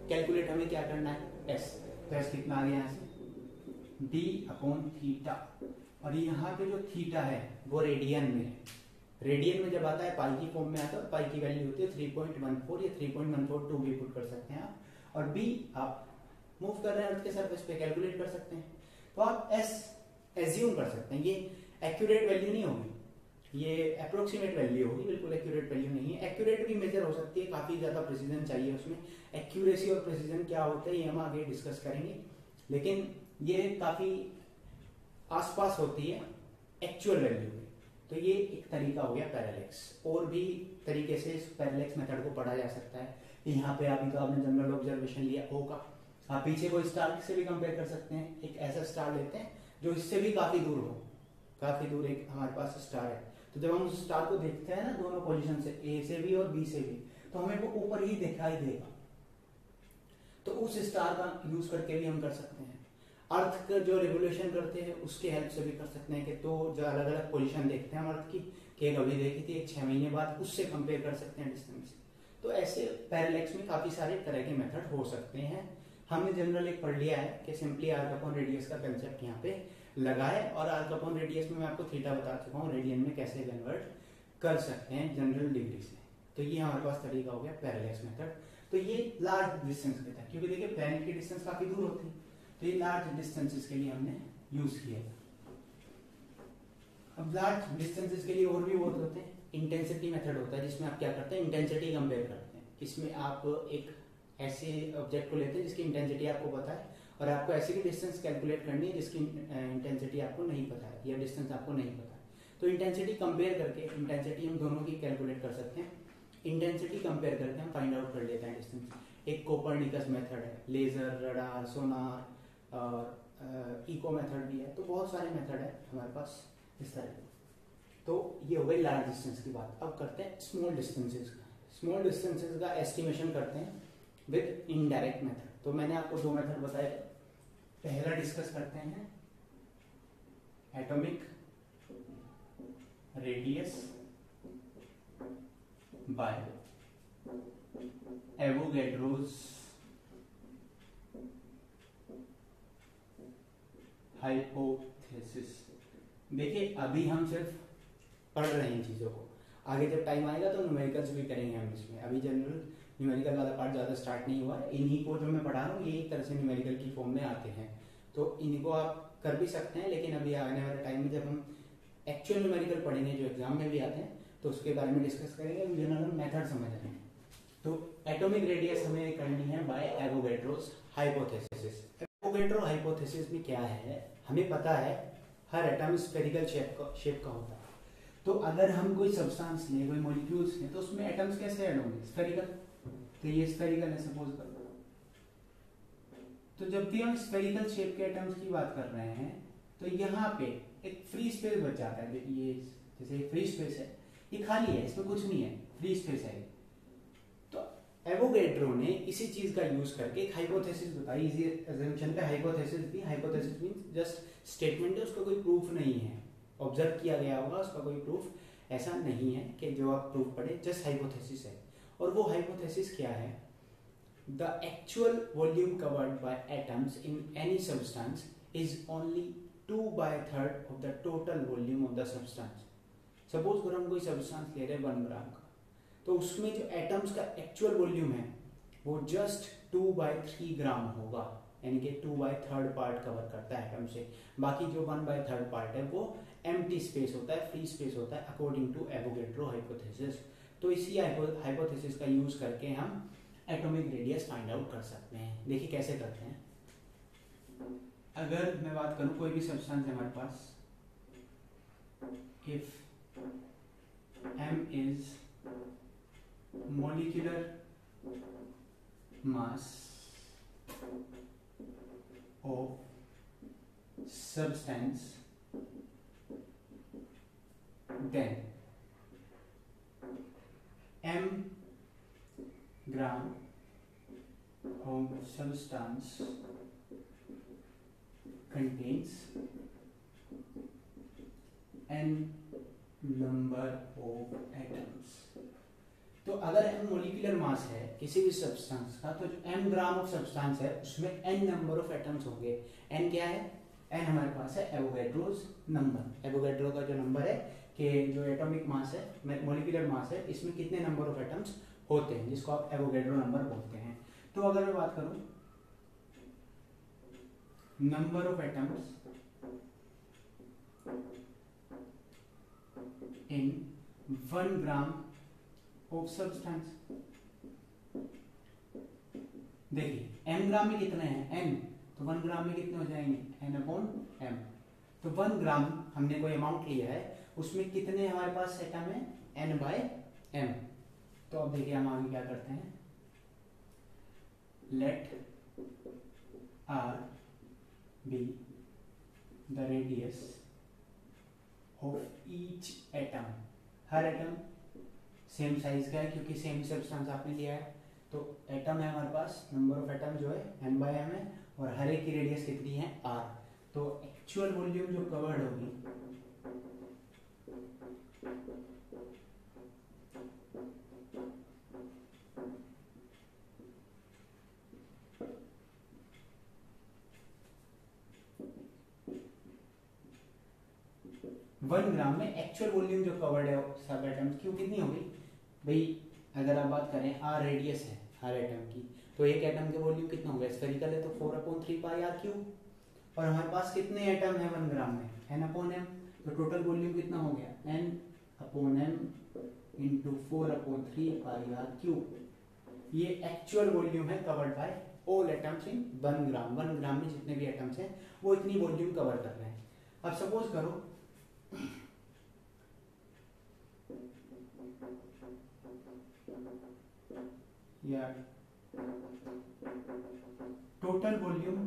कैलकुलेट हमें क्या करना है, एस। तो एस कितना आ गया यहाँ से, डी अपॉन थीटा, और यहाँ पे जो थीटा है वो रेडियन में है। रेडियन में जब आता है पाई की फॉर्म में आता है, पाई की वैल्यू होती है 3.14 या 3.142 भी पुट कर सकते हैं आप, और बी आप मूव कर रहे हैं अर्थ के सरफेस पे, कैलकुलेट कर सकते हैं। तो आप एस एज्यूम कर सकते हैं, ये एक्यूरेट वैल्यू नहीं होगी, ये अप्रोक्सीमेट वैल्यू होगी, बिल्कुल एक्यूरेट वैल्यू नहीं है। एक्यूरेट भी मेजर हो सकती है, काफी ज्यादा प्रिसीजन चाहिए उसमें। एक्यूरेसी और प्रिसीजन क्या होता है ये हम आगे डिस्कस करेंगे, लेकिन ये काफी आसपास होती है एक्चुअल वैल्यू में। तो ये एक तरीका हो गया पैरेलैक्स। और भी तरीके से इस पैरेलैक्स मेथड को पढ़ा जा सकता है। यहाँ पे अभी तो आपने जनरल ऑब्जर्वेशन लिया होगा, आप पीछे कोई स्टार से भी कंपेयर कर सकते हैं। एक ऐसा स्टार लेते हैं जो इससे भी काफी दूर हो, काफी दूर एक हमारे पास स्टार है, तो जब हम उस स्टार को देखते हैं ना दोनों पोजीशन से, ए से भी और बी से भी, तो हमें वो ऊपर ही दिखाई देगा। तो उस स्टार का यूज करके भी हम कर सकते हैं। अर्थ का जो रेवोल्यूशन करते हैं उसके हेल्प से भी कर सकते हैं कि तो जो अलग अलग पोजीशन देखते हैं हम अर्थ की, कि अभी देखी थी 6 महीने बाद, उससे कंपेयर कर सकते हैं डिस्टेंस। तो ऐसे पैरेलैक्स में काफी सारे तरह के मेथड हो सकते हैं। हमने जनरल एक पढ़ लिया है कि सिंपली आर्क अपॉन रेडियस का कंसेप्ट यहाँ पे लगा है, और आर्क अपॉन रेडियस में मैं आपको थीटा बता चुका हूँ, रेडियन में कैसे कन्वर्ट कर सकते हैं जनरल डिग्री से। तो ये हमारे पास तरीका हो गया पैरेलैक्स मेथड। तो ये लार्ज डिस्टेंस के था, क्योंकि देखिए प्लैनेट की डिस्टेंस काफी दूर होती है, तो ये लार्ज डिस्टेंसेस के लिए हमने यूज किया था। अब लार्ज डिस्टेंसेस के लिए और भी बहुत होते हैं। इंटेंसिटी मेथड होता है, जिसमें आप क्या करते हैं, इंटेंसिटी कंपेयर करते हैं। इसमें आप एक ऐसे ऑब्जेक्ट को लेते हैं जिसकी इंटेंसिटी आपको पता है, और आपको ऐसी की डिस्टेंस कैलकुलेट करनी है जिसकी इंटेंसिटी आपको नहीं पता है या डिस्टेंस आपको नहीं पता है। तो इंटेंसिटी कंपेयर करके, इंटेंसिटी हम दोनों की कैलकुलेट कर सकते हैं। इंटेंसिटी कंपेयर करके हम फाइंड आउट कर लेते हैं डिस्टेंस। एक कोपर्निकस मेथड है, लेजर, रडार, सोनार और इको मेथड भी है। तो बहुत सारे मेथड है हमारे पास इस तरह के। तो ये हो गई लार्ज डिस्टेंस की बात। अब करते हैं स्मॉल डिस्टेंसेस का। स्मॉल डिस्टेंसेस का एस्टिमेशन करते हैं विद इनडायरेक्ट मेथड। तो मैंने आपको 2 मेथड बताए। पहला डिस्कस करते हैं atomic radius by Avogadro's hypothesis. देखिए अभी हम सिर्फ पढ़ रहे हैं इन चीजों को, आगे जब टाइम आएगा तो न्यूमेरिकल्स भी करेंगे हम इसमें। अभी जनरल न्यूमेरिकल वाला पार्ट ज़्यादा स्टार्ट नहीं हुआ है। इन्हीं को जो मैं पढ़ा रहा हूँ ये एक तरह से न्यूमेरिकल की फॉर्म में आते हैं, तो इनको आप कर भी सकते हैं, लेकिन अभी आने वाले टाइम में जब हम एक्चुअल न्यूमेरिकल पढ़ेंगे जो एग्जाम में भी आते हैं तो उसके बारे में डिस्कस करेंगे, जनरल मेथड समझ रहे हैं। तो एटॉमिक रेडियस हमें करनी है by Avogadro's hypothesis. Avogadro hypothesis में क्या है, हमें पता है हर एटम स्फेरिकल शेप का होता है। तो अगर हम कोई सब्सटेंस लें, कोई मॉलिक्यूल्स लें, तो उसमें एटम्स कैसे ऐड होंगे, स्फेरिकल। तो ये स्फेरिकल है सपोज कर। तो जब भी हम स्फेरिकल शेप के एटम्स की बात कर रहे हैं तो यहाँ पे एक फ्री स्पेस बच जाता है। ये जैसे फ्री स्पेस है, ये खाली है, इसमें कुछ नहीं है, फ्री स्पेस है। तो एवोगैड्रो ने इसी चीज का यूज करके एक हाइपोथेसिस बताई, इजी अजम्पशन का हाइपोथेसिस भी। हाइपोथेसिस मींस जस्ट स्टेटमेंट है, उसका कोई प्रूफ नहीं है, ऑब्जर्व किया गया होगा, उसका कोई प्रूफ ऐसा नहीं है कि जो आप प्रूफ पढ़े, जस्ट हाइपोथेसिस है। और वो हाइपोथेसिस क्या है, the actual volume covered by atoms in any substance is only 2/3 of the total volume of the substance. Suppose करो हम कोई सब्सटेंस ले रहे हैं 1 ग्राम का, तो उसमें जो एटम्स का एक्चुअल वॉल्यूम है वो जस्ट 2/3 ग्राम होगा, यानी कि 2/3 पार्ट कवर करता है एटम से। बाकी जो 1/3 पार्ट है वो एम्प्टी स्पेस होता है, फ्री स्पेस होता है, अकॉर्डिंग टू एवोगैड्रो हाइपोथेसिस। तो इसी हाइपोथेसिस का यूज करके हम एटॉमिक रेडियस फाइंड आउट कर सकते हैं। देखिए कैसे करते हैं। अगर मैं बात करूं, कोई भी सब्सटेंस है हमारे पास, if m is molecular mass of substance, then m gram of substance contains n number of atoms। तो अगर m मोलिकुलर मास है किसी भी सब्सटेंस का, तो जो m ग्राम ऑफ सब्सटेंस है उसमें n नंबर ऑफ एटम्स होंगे। n क्या है, n हमारे पास है एवोगैड्रोस नंबर। एवोगैड्रो का जो नंबर है कि जो एटॉमिक मास है, मोलिकुलर मास है, इसमें कितने नंबर ऑफ एटम्स होते हैं, जिसको आप एवोगैड्रो नंबर बोलते हैं। तो अगर मैं बात करूं number of atoms in 1 gram of substance, देखिए m ग्राम में कितने हैं, n, तो 1 ग्राम में कितने हो जाएंगे, n/m। तो 1 ग्राम हमने कोई अमाउंट लिया है, उसमें कितने हमारे पास एटम है, n/m। तो अब देखिए हम आगे क्या करते हैं, लेट r be the radius of each atom। हर एटम सेम साइज का है क्योंकि सेम सब्सटेंस आपने लिया है। तो एटम है हमारे पास, नंबर ऑफ एटम जो है n/m है, और हर एक की रेडियस कितनी है, r। तो एक्चुअल वॉल्यूम जो कवर्ड होगी वन ग्राम में एक्चुअल वॉल्यूम जो कवर्ड है सब एटम्स की, वो कितनी होगी भाई। अगर आप बात करें r रेडियस है हर एटम की, तो एक एटम के वॉल्यूम कितना होगा, स्फेरिकल है तो 4/3πr³। और हमारे पास कितने एटम है 1 ग्राम में, n/m। तो टोटल वॉल्यूम कितना हो गया, n/m इंटू 4/3πr³। ये एक्चुअल वॉल्यूम है covered by all atoms in 1 ग्राम। 1 ग्राम में जितने भी एटम्स हैं वो इतनी वॉल्यूम कवर कर रहे हैं। अब सपोज करो या टोटल वॉल्यूम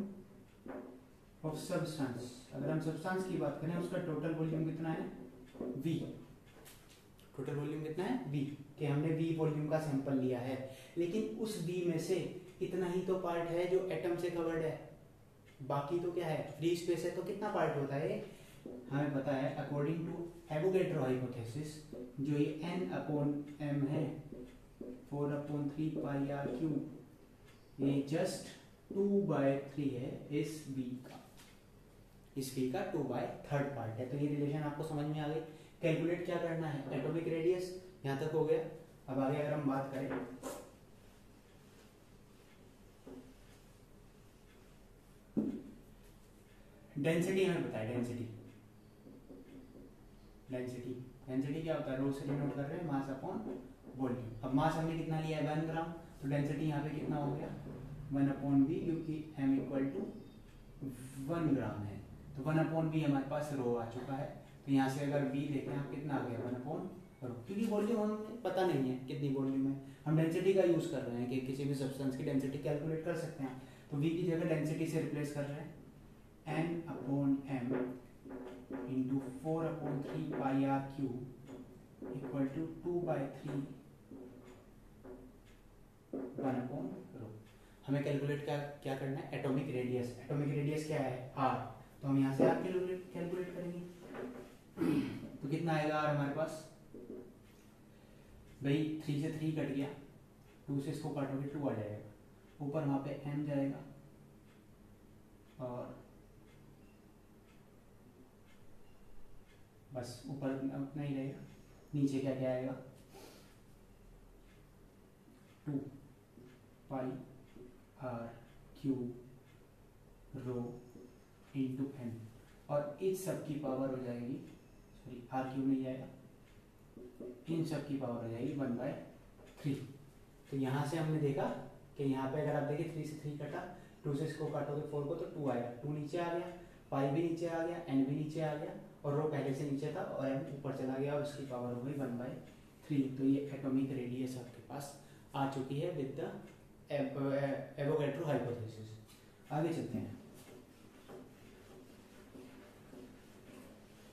ऑफ सब्सटेंस, अगर हम सब्सटेंस की बात करें उसका टोटल वॉल्यूम कितना है, v। टोटल वॉल्यूम कितना है, v, कि हमने v वॉल्यूम का सैंपल लिया है, लेकिन उस v में से इतना ही तो पार्ट है जो एटम से कवर्ड है, बाकी तो क्या है, फ्री स्पेस है। तो कितना पार्ट होता है, हमें पता है अकॉर्डिंग टू एवोगैड्रो हाइपोथेसिस, जो ये n/m है 4/3πr³, ये जस्ट 2/3 है इस v का, इस v का 2/3 पार्ट है। तो ये रिलेशन आपको समझ में आ गई। कैलकुलेट क्या करना है, एटॉमिक रेडियस, यहाँ तक हो गया। अब आगे अगर हम बात करें डेंसिटी हमें पता है, डेंसिटी क्या होता है, रो से डिनोट कर रहे हैं मास अपॉन वॉल्यूम। अब मास हमने कितना लिया है 1 ग्राम, तो डेंसिटी यहाँ पे कितना हो गया 1/v, क्योंकि m इक्वल टू 1 ग्राम है, तो 1/v हमारे पास रो आ चुका है। तो यहाँ से अगर v देखें आप कितना आ गया 1/रो, क्योंकि वॉल्यूम हमें पता नहीं है कितनी वॉल्यूम है, हम डेंसिटी का यूज कर रहे हैं कि किसी भी सब्सटेंस की डेंसिटी कैलकुलेट कर सकते हैं। तो v की जगह डेंसिटी से रिप्लेस कर रहे हैं n/m into 4/3 pi r cube equal to 2/3 1/रो। हमें कैलकुलेट क्या करना है, एटॉमिक रेडियस। एटॉमिक रेडियस क्या है r, तो हम यहाँ से r कैलकुलेट करेंगे। तो कितना आएगा r हमारे पास, भाई 3 से 3 कट गया, 2 से इसको काटोगे 2 आ जाएगा, ऊपर वहाँ पे m जाएगा और बस ऊपर उतना ही रहेगा, नीचे क्या क्या आएगा 2 पाई r cube rho into n, और इस सब की पावर हो जाएगी, सॉरी r क्यूब नहीं जाएगा, इन सब की पावर हो जाएगी 1/3। तो यहाँ से हमने देखा कि यहाँ पे अगर आप देखिए 3 से 3 कटा, 2 से इसको काटोगे 4 को तो 2 आएगा, 2 नीचे आ गया, पाई भी नीचे आ गया, n भी नीचे आ गया, और रो पहले से नीचे था और m ऊपर चला गया और उसकी पावर हो गई 1/3। तो ये एटॉमिक रेडियस आपके पास आ चुकी है विद द एवोगैड्रो हाइपोथेसिस। आगे चलते हैं,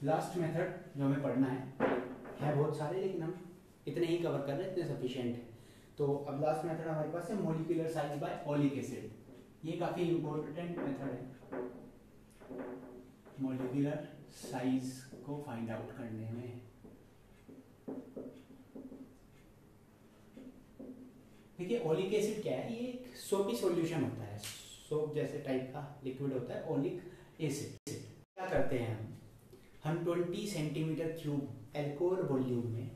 लास्ट मेथड जो हमें पढ़ना है बहुत सारे, लेकिन हम इतने ही कवर कर रहे हैं, इतने सफिशिएंट है। तो अब लास्ट मेथड हमारे पास है molecular size by oleic acid. ये काफी इंपॉर्टेंट मेथड है मॉलिक्यूलर साइज को फाइंड आउट करने में। देखिए ओलिक एसिड क्या है, ये एक सोपी सॉल्यूशन होता है, सोप जैसे टाइप का लिक्विड होता है ओलिक एसिड। क्या करते हैं हम 20 सेंटीमीटर क्यूब एल्कोहल वॉल्यूम में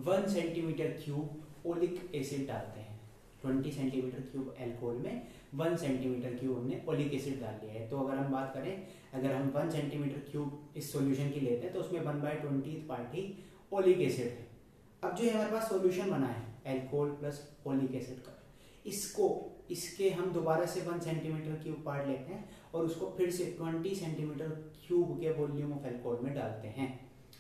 1 सेंटीमीटर क्यूब ओलिक एसिड डालते हैं। 20 सेंटीमीटर क्यूब एल्कोहल में 1 सेंटीमीटर क्यूब हमने ओलिक एसिड डाल लिया है। तो अगर हम बात करें, अगर हम 1 सेंटीमीटर क्यूब इस सॉल्यूशन की लेते हैं तो उसमें 1/20 पार्ट ही ओलिक एसिड है। अब जो हमारे पास सॉल्यूशन बना है एल्कोहल प्लस ओलिक एसिड का, इसके हम दोबारा से 1 सेंटीमीटर क्यूब पार्ट लेते हैं और उसको फिर से 20 सेंटीमीटर क्यूब के वॉल्यूम ऑफ एल्कोहल में डालते हैं।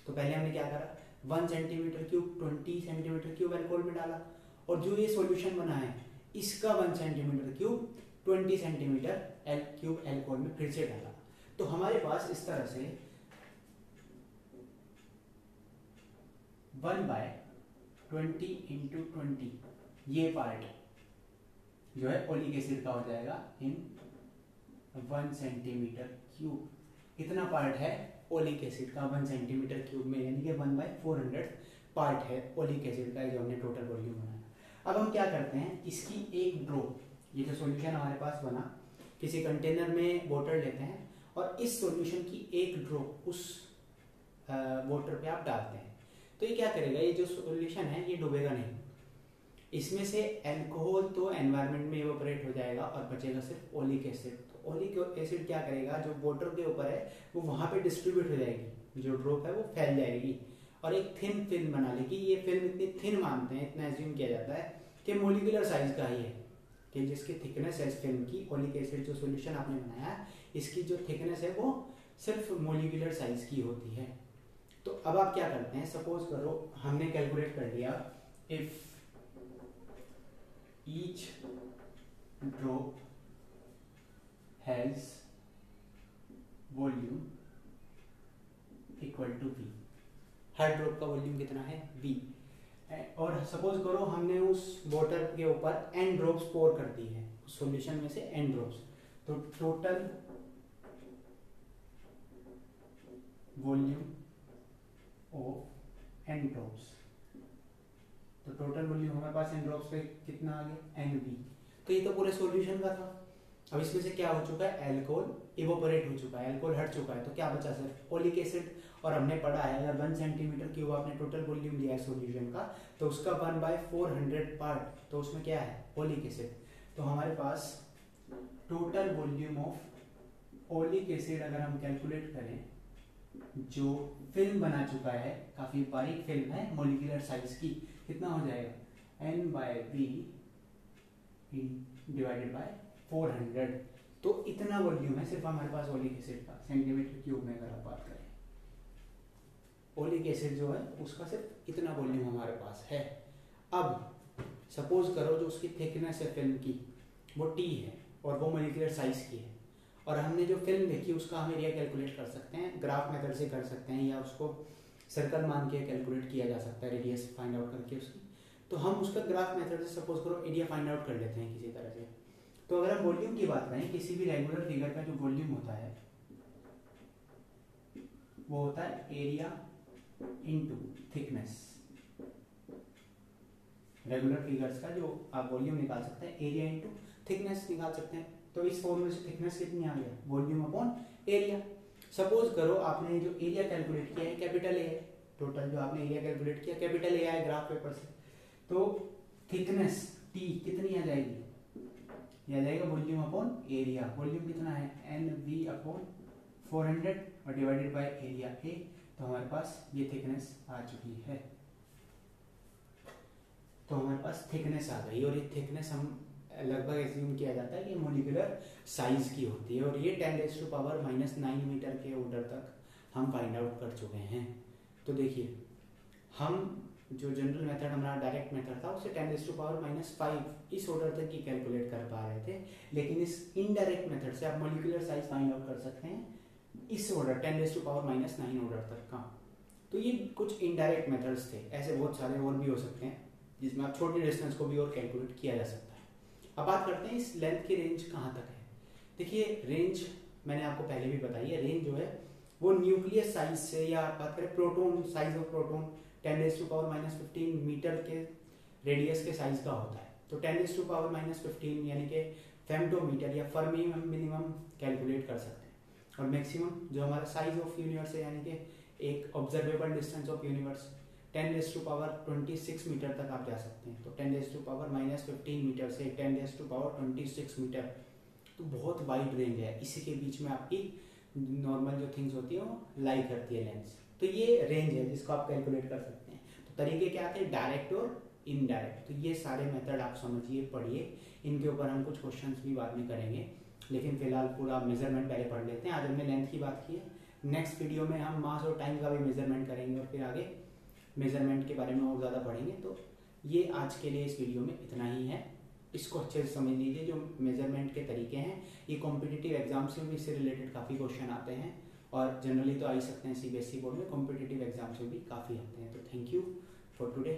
तो पहले हमने क्या करा, 1 centimetre cube 20 centimetre cube alcohol में डाला, और जो ये सॉल्यूशन बना है इसका 1 centimetre cube 20 centimetre cube alcohol में फिर से डाला। तो हमारे पास इस तरह से 1/20 इंटू 20 ये पार्ट जो है ओलिक एसिड का हो जाएगा इन 1 सेंटीमीटर क्यूब। इतना पार्ट है ओलिक एसिड का 1 सेंटीमीटर क्यूब में, यानी कि 1/400 पार्ट है ओलिक एसिड का, जो हमने टोटल वॉल्यूम बनाया। अब हम क्या करते हैं, इसकी एक ड्रॉप, ये जो सॉल्यूशन हमारे पास बना, किसी कंटेनर में वाटर लेते हैं और इस सॉल्यूशन की एक ड्रॉप उस वाटर पे आप डालते हैं। तो ये क्या करेगा, ये जो सॉल्यूशन है ये डूबेगा नहीं, इसमें से अल्कोहल तो एनवायरनमेंट में इवेपोरेट हो जाएगा और बचेगा सिर्फ ओलिक एसिड। तो ओलिक एसिड क्या करेगा, जो वाटर के ऊपर है वो वहां पे डिस्ट्रीब्यूट हो जाएगी, जो ड्रॉप है वो फैल जाएगी और एक थिन फिल्म बना लेगी। ये फिल्म इतनी थिन मानते हैं, इतना एज्यूम किया जाता है कि मॉलिक्यूलर साइज का ही है, कि जिसकी थिकनेस है इस फिल्म की, ओलिक एसिड जो सॉल्यूशन आपने बनाया है इसकी जो थिकनेस है वो सिर्फ मॉलिक्यूलर साइज की होती है। तो अब आप क्या करते हैं, सपोज करो हमने कैलकुलेट कर लिया, if each drop has volume equal to v, हर ड्रॉप का वॉल्यूम कितना है v, और सपोज करो हमने उस वाटर के ऊपर n ड्रॉप्स पोर कर दी है, उस सॉल्यूशन में से n ड्रॉप्स, तो total volume of n drops, तो टोटल वॉल्यूम हमारे पास n ड्रॉप्स पे कितना आ गया nv। तो ये तो पूरे सॉल्यूशन का था। अब इसमें से क्या हो चुका है, अल्कोहल इवोपोरेट हो चुका है, अल्कोहल हट चुका है, तो क्या बचा सिर्फ ओलिक एसिड। और हमने पढ़ा है अगर 1 सेंटीमीटर क्यूब आपने टोटल वॉल्यूम लिया है सॉल्यूशन का, तो उसका 1/400 पार्ट, तो उसमें क्या है ओलिक एसिड। तो हमारे पास total volume of oleic acid अगर हम कैलकुलेट करें, जो फिल्म बना चुका है, काफी बारीक फिल्म है, मोलिकुलर साइज की, कितना हो जाएगा, N/V डिवाइडेड बाय 400। तो इतना वॉल्यूम है सिर्फ हमारे पास ओलिक एसिड का, सेंटीमीटर क्यूब में अगर आप बात करें। ओलिक एसिड जो है उसका सिर्फ इतना वॉल्यूम हमारे पास है। अब सपोज करो जो उसकी थिकनेस है फिल्म की वो T है और वो मोलिकुलर साइज की है, और हमने जो फिल्म देखी उसका हम एरिया कैलकुलेट कर सकते हैं, ग्राफ मेथड से कर सकते हैं, या उसको सर्कल मान के कैलकुलेट किया जा सकता है रेडियस फाइंड आउट करके उसकी। तो हम उसका ग्राफ मेथड से सपोज करो एरिया फाइंड आउट कर लेते हैं किसी तरह से। तो अगर हम वॉल्यूम की बात करें, किसी भी रेगुलर फिगर का जो वॉल्यूम होता है वो होता है area into thickness. Regular figures का जो आप वॉल्यूम निकाल सकते हैं, एरिया इनटू थिकनेस निकाल सकते हैं। तो इस फॉर्मूले से थिकनेस कितनी आ गया, वॉल्यूम अपॉन एरिया। सपोज करो आपने जो एरिया कैलकुलेट किया है कैपिटल ए है, टोटल जो आपने एरिया कैलकुलेट किया कैपिटल ए है ग्राफ पेपर से, तो थिकनेस टी कितनी आ जाएगी, ये आ जाएगा वॉल्यूम अपॉन एरिया। वॉल्यूम कितना है, NV अपॉन 400 और डिवाइडेड बाय एरिया ए। तो हमारे पास ये थिकनेस आ चुकी है। तो हमारे पास थिकनेस आ गई, और ये थिकनेस हम लगभग एज्यूम किया जाता है कि मोलिकुलर साइज की होती है, और ये 10⁻⁹ मीटर के ऑर्डर तक हम फाइंड आउट कर चुके हैं। तो देखिए, हम जो जनरल मेथड हमारा डायरेक्ट मेथड था उसे 10⁻⁵ इस ऑर्डर तक की कैलकुलेट कर पा रहे थे, लेकिन इस इनडायरेक्ट मेथड से आप मोलिकुलर साइज फाइंड आउट कर सकते हैं इस ऑर्डर 10⁻⁹ ऑर्डर तक का। तो ये कुछ इनडायरेक्ट मेथड्स थे, ऐसे बहुत सारे और भी हो सकते हैं जिसमें आप छोटी डिस्टेंस को भी और कैलकुलेट किया जा सकता है। अब बात करते हैं इस लेंथ की रेंज कहाँ तक है। देखिए, रेंज मैंने आपको पहले भी बताई है, रेंज जो है वो न्यूक्लियस साइज से, या बात करें proton size of proton 10⁻⁻15 meter के रेडियस के साइज का होता है। तो 10⁻⁻15 यानी कि फेम्टोमीटर या फर्मी मिनिमम कैलकुलेट कर सकते हैं, और मैक्सिमम जो हमारा साइज ऑफ यूनिवर्स है यानी कि एक observable distance of universe 10⁻26 meter तक आप जा सकते हैं। तो 10⁻⁻15 मीटर से 10⁻26 मीटर, तो बहुत वाइड रेंज है। इसी के बीच में आपकी नॉर्मल जो थिंग्स होती है वो लाई करती है लेंस। तो ये रेंज है जिसको आप कैलकुलेट कर सकते हैं। तो तरीके क्या थे, डायरेक्ट और इनडायरेक्ट। तो ये सारे मेथड आप समझिए, पढ़िए, इनके ऊपर हम कुछ क्वेश्चंस भी बाद में करेंगे, लेकिन फिलहाल पूरा मेजरमेंट पहले पढ़ लेते हैं। आज हमने लेंथ की बात की है, नेक्स्ट वीडियो में हम मास और टाइम का भी मेजरमेंट करेंगे, और फिर आगे मेजरमेंट के बारे में और ज़्यादा पढ़ेंगे। तो ये आज के लिए इस वीडियो में इतना ही है। इसको अच्छे से समझ लीजिए, जो मेजरमेंट के तरीके हैं ये कॉम्पिटिटिव एग्जाम से भी इससे रिलेटेड काफ़ी क्वेश्चन आते हैं, और जनरली तो आ ही सकते हैं CBSE बोर्ड में, कॉम्पिटिटिव एग्जाम से भी काफ़ी आते हैं। तो थैंक यू फॉर टुडे।